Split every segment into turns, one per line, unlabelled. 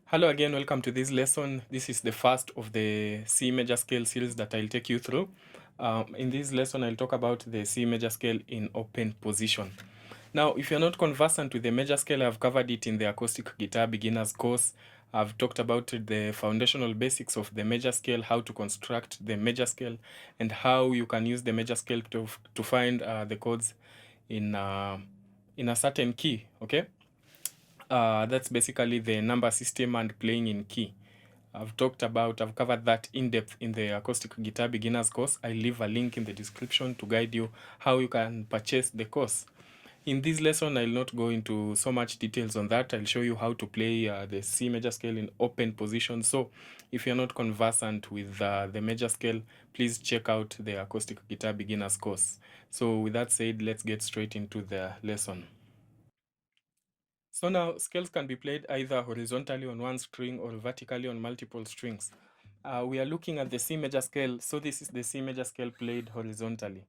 Hello again, welcome to this lesson. This is the first of the C major scale series that I'll take you through. In this lesson, I'll talk about the C major scale in open position. Now, if you're not conversant with the major scale, I've covered it in the acoustic guitar beginners course. I've talked about the foundational basics of the major scale, how to construct the major scale, and how you can use the major scale to find the chords in a certain key, okay? That's basically the number system and playing in key. I've covered that in depth in the acoustic guitar beginners course. I leave a link in the description to guide you how you can purchase the course. In this lesson, I'll not go into so much details on that. I'll show you how to play the C major scale in open position. So if you're not conversant with the major scale, please check out the acoustic guitar beginners course. So with that said, let's get straight into the lesson. So now scales can be played either horizontally on one string or vertically on multiple strings. We are looking at the C major scale, so this is the C major scale played horizontally.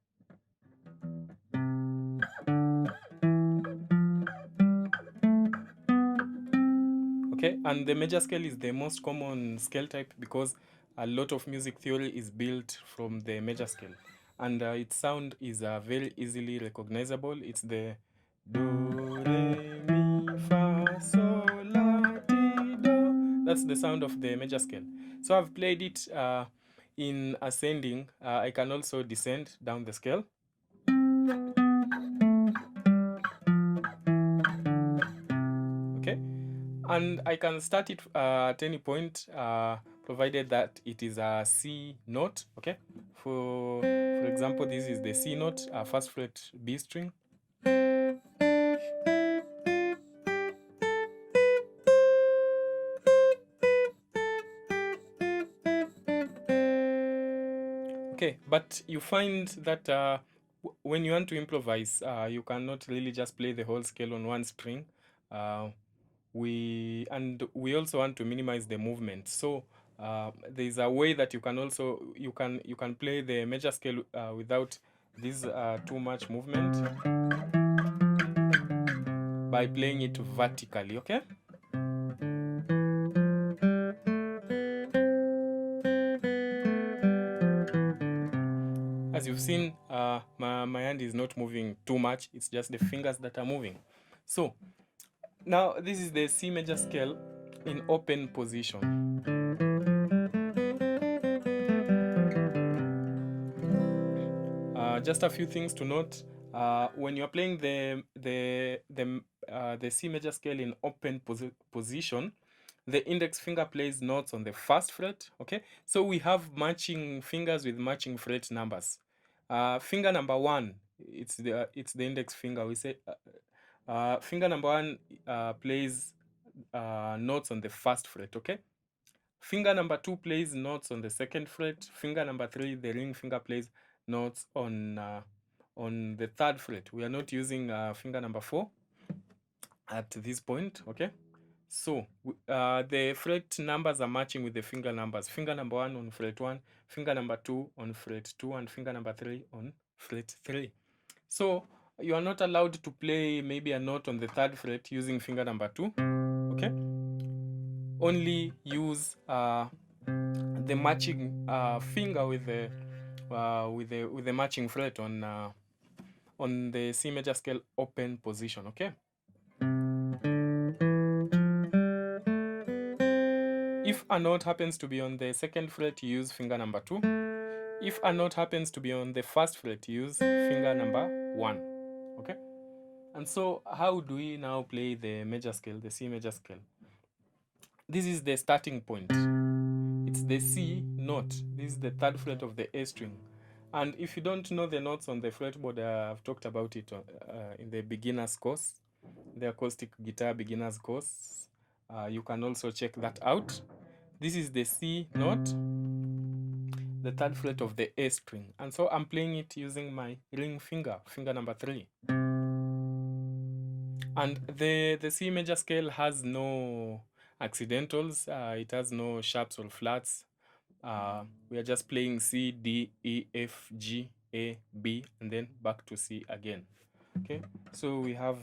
Okay, and the major scale is the most common scale type because a lot of music theory is built from the major scale. And its sound is very easily recognizable. It's the do, re, mi, fa, sol, la, ti, do. That's the sound of the major scale. So I've played it in ascending. I can also descend down the scale. Okay, and I can start it at any point provided that it is a C note. Okay, for example, this is the C note, first fret B string. Okay, but you find that when you want to improvise, you cannot really just play the whole scale on one string. We also want to minimize the movement. So there's a way that you can play the major scale without this too much movement by playing it vertically. Okay. As you've seen, my hand is not moving too much. It's just the fingers that are moving. So now this is the C major scale in open position. Just a few things to note. When you're playing the C major scale in open position, the index finger plays notes on the first fret. Okay, so we have matching fingers with matching fret numbers. Finger number one, it's the index finger. We say finger number one plays notes on the first fret. Okay, finger number two plays notes on the second fret. Finger number three, the ring finger, plays notes on the third fret. We are not using finger number four at this point. Okay, so the fret numbers are matching with the finger numbers. Finger number one on fret one, finger number two on fret two, and finger number three on fret three. So you are not allowed to play maybe a note on the third fret using finger number two. Okay, only use the matching finger with the matching fret on the C major scale open position. Okay. If a note happens to be on the second fret, you use finger number two. If a note happens to be on the first fret, you use finger number one. Okay. And so how do we now play the major scale, the C major scale? This is the starting point. It's the C note. This is the third fret of the A string. And if you don't know the notes on the fretboard, I've talked about it in the beginners course, the acoustic guitar beginners course. You can also check that out. This is the C note, the third fret of the A string. And so I'm playing it using my ring finger, finger number three. And the C major scale has no accidentals. It has no sharps or flats. We are just playing C, D, E, F, G, A, B, and then back to C again. Okay, so we have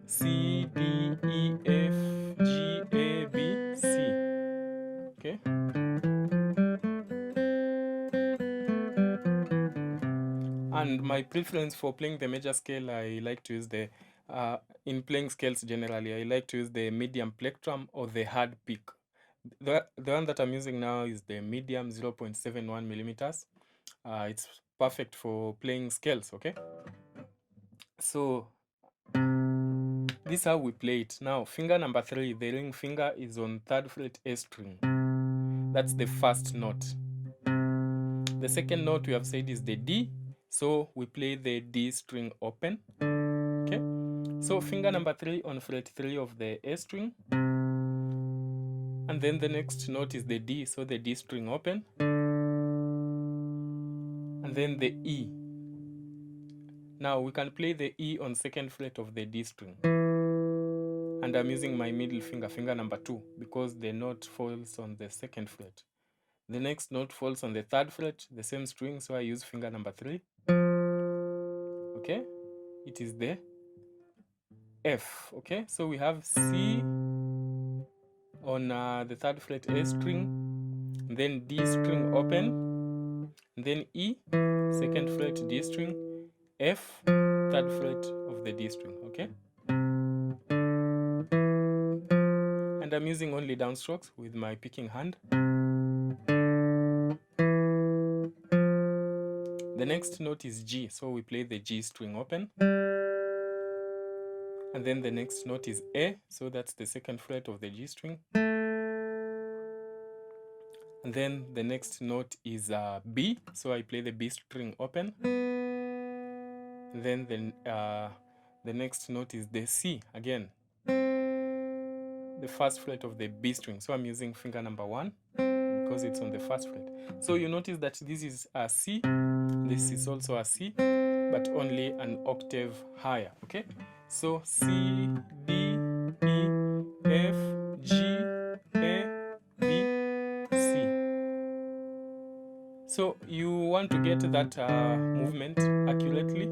C, D, E, F, G, A, B, C. And my preference for playing the major scale, I like to use the, in playing scales generally, I like to use the medium plectrum or the hard pick. The one that I'm using now is the medium 0.71 millimeters. It's perfect for playing scales, okay? So this is how we play it. Now, finger number 3, the ring finger is on 3rd fret A string. That's the first note. The second note we have said is the D, so we play the D string open. Okay, so finger number 3 on fret 3 of the A string, and then the next note is the D, so the D string open, and then the E. Now we can play the E on 2nd fret of the D string, and I'm using my middle finger, finger number 2, because the note falls on the 2nd fret. The next note falls on the 3rd fret, the same string, so I use finger number 3. Okay, it is the F. Okay, so we have C on the 3rd fret A string, then D string open, then E, 2nd fret D string, F, 3rd fret of the D string. Okay, and I'm using only downstrokes with my picking hand. The next note is G, so we play the G string open. And then the next note is A, so that's the 2nd fret of the G string. And then the next note is B, so I play the B string open. And then the next note is the C, again, the 1st fret of the B string. So I'm using finger number 1 because it's on the 1st fret. So you notice that this is a C, this is also a C, but only an octave higher. Okay, so C, D, E, F, G, A, B, C. So you want to get that movement accurately.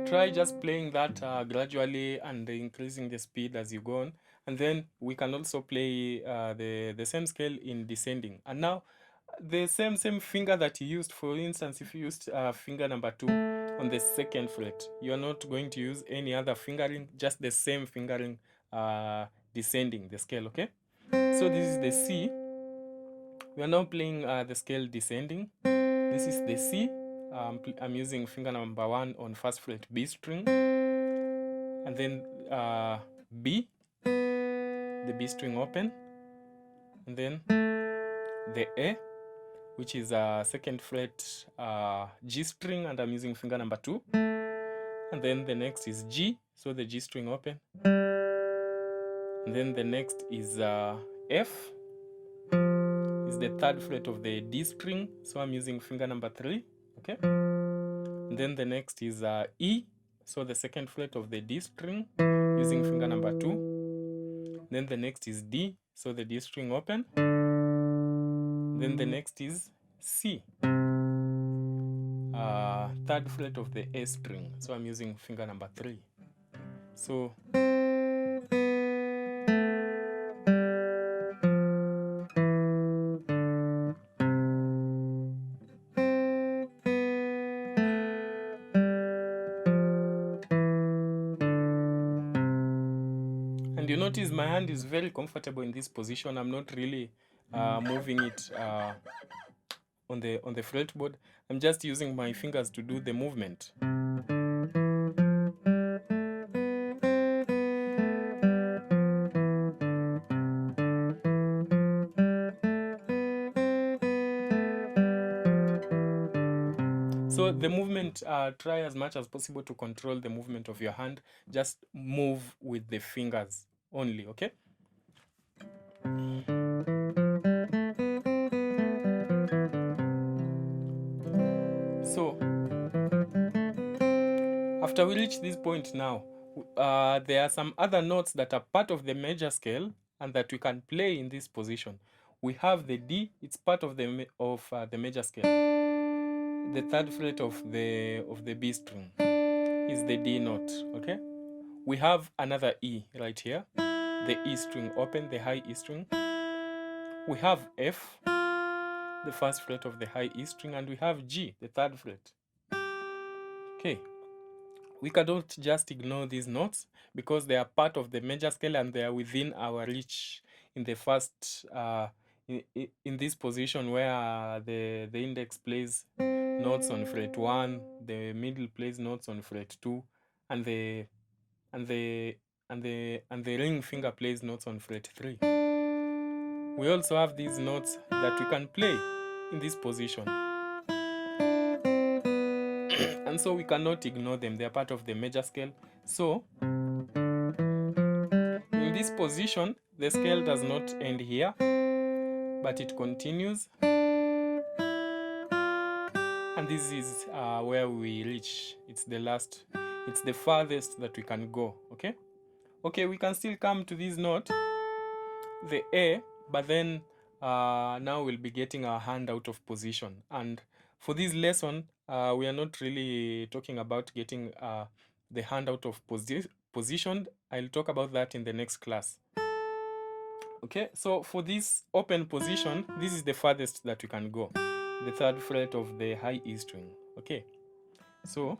Try just playing that gradually and increasing the speed as you go on. And then we can also play the same scale in descending. And now the same finger that you used, for instance, if you used finger number 2 on the 2nd fret, you are not going to use any other fingering, just the same fingering descending the scale. Okay, so this is the C. We are now playing the scale descending. This is the C. I'm using finger number 1 on 1st fret B string, and then B, the B string open, and then the A, which is 2nd fret G string, and I'm using finger number 2, and then the next is G, so the G string open, and then the next is F, is the 3rd fret of the D string, so I'm using finger number 3. Okay, and then the next is E, so the 2nd fret of the D string, using finger number 2. Then the next is D, so the D string open. Then the next is C, 3rd fret of the A string, so I'm using finger number 3. So and you notice my hand is very comfortable in this position. I'm not really moving it on the fretboard. I'm just using my fingers to do the movement. So the movement, try as much as possible to control the movement of your hand. Just move with the fingers only, okay? So after we reach this point now, there are some other notes that are part of the major scale and that we can play in this position. We have the D, it's part of the major scale, the 3rd fret of the B string. is the D note, okay? We have another E right here, the E string open, the high E string. We have F, the first fret of the high E string, and we have G, the third fret. Okay, we cannot just ignore these notes because they are part of the major scale and they are within our reach in the first, in this position where the index plays notes on fret 1, the middle plays notes on fret 2, and the ring finger plays notes on fret 3. We also have these notes that we can play in this position. And so we cannot ignore them. They are part of the major scale. So in this position, the scale does not end here, but it continues. And this is where we reach. It's the last, it's the farthest that we can go, okay? Okay, we can still come to this note, the A, but then now we'll be getting our hand out of position. And for this lesson, we are not really talking about getting the hand out of position. I'll talk about that in the next class. Okay, so for this open position, this is the farthest that we can go, the third fret of the high E string. Okay, so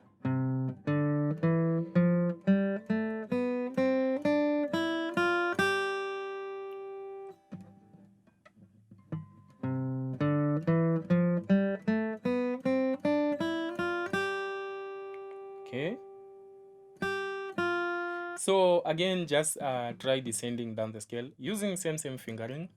okay, so again, just try descending down the scale using same fingering.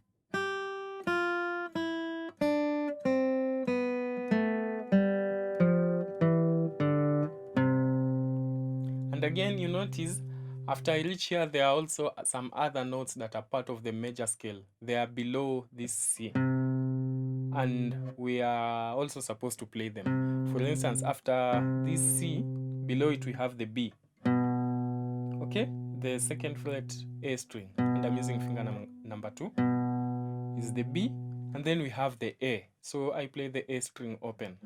And again, you notice after I reach here, there are also some other notes that are part of the major scale. They are below this C. And we are also supposed to play them. For instance, after this C, below it we have the B. Okay, the second fret A string, and I'm using finger number 2, is the B, and then we have the A. So I play the A string open.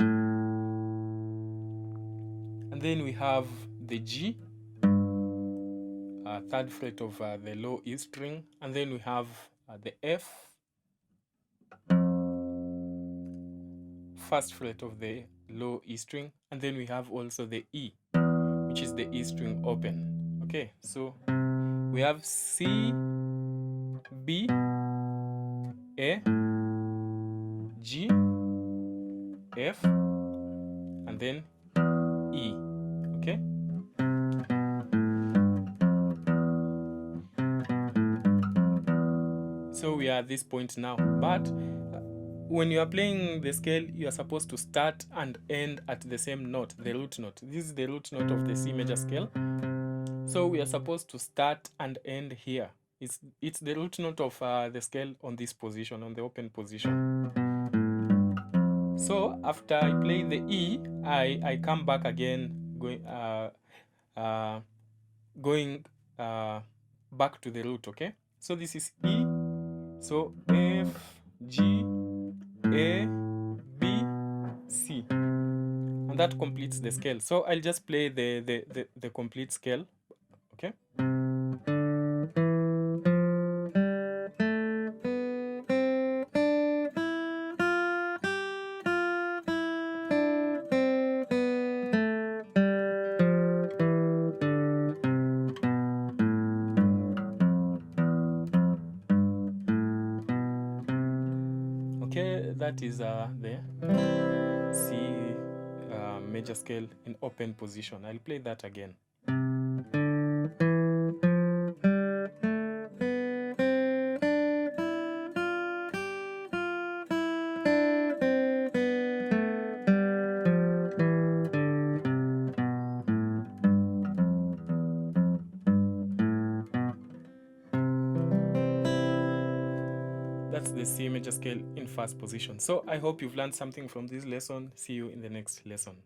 And then we have the G, third fret of the low E string, and then we have the F, first fret of the low E string, and then we have also the E, which is the E string open. Okay, so we have C, B, A, G, F, and then E. Okay, so we are at this point now, but when you are playing the scale, you are supposed to start and end at the same note, the root note. This is the root note of the C major scale. So we are supposed to start and end here. It's the root note of the scale on this position, on the open position. So after I play the E, I come back again, going back to the root, okay? So this is E, so F, G, A, B, C, and that completes the scale. So I'll just play the complete scale, okay? Okay, that is the C major scale in open position. I'll play that again. That's the C major scale in first position. So I hope you've learned something from this lesson. See you in the next lesson.